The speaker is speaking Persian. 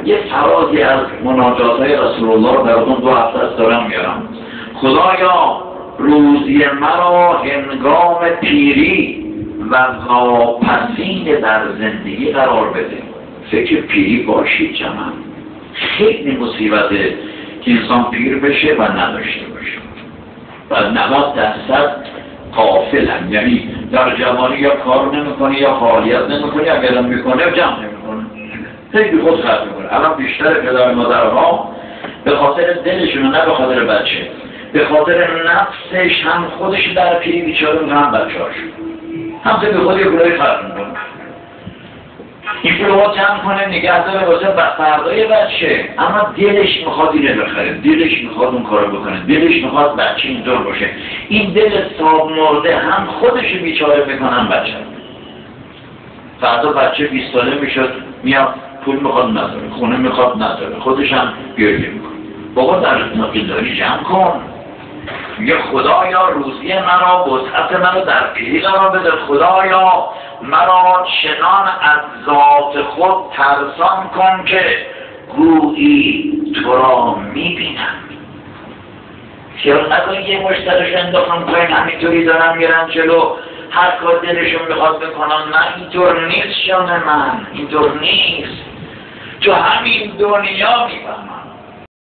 یه فرازی از مناجات های رسول الله در اون 2 هفته است دارم میارم. خدایا روزی مرا هنگام پیری و واپسین در زندگی قرار بده. فکر پیری باشید جمعا، خیلی مصیبته که انسان پیر بشه و نداشته باشه و 90% غافلن، یعنی در جوانی یا کار نمیکنه یا فعالیت نمیکنه، اگرم میکنه جمع نمیکنه، خیلی خود خرد میکنه. الان بیشتر پدر مادرها به خاطر دلشون، نه به خاطر بچه، به خاطر نفسش هم خودش در پیری بیچاره میکنه، هم بچه‌هاش هم به خود یه گلای خرد میکنه. این پولوها جمع کنه نگه داره واسه فردای بچه، اما دلش میخواد اینه بخره، دلش میخواد اون کارو بکنه، دلش میخواد بچه اینطور باشه. این دل صاحب مرده هم خودش بیچاره میکنن بچه. فردا بچه 20 ساله میشد، میاد پول میخواد نداره، خونه میخواد نداره، خودش هم گریه میکنه. بابا در نقیداری جمع کن. میگه خدایا روزی مرا، وسعت مرا در پیری قرار بده. خدایا مرا چنان از ذات خود ترسان کن که گویی تو را میبینم. خیال نکنی یه مشترش انداختم پایین همینطوری دارم میرن جلو، هر کار دلشون میخواد بکنم. نه، اینطور نیست شان من، اینطور نیست. تو همین دنیا میفهمم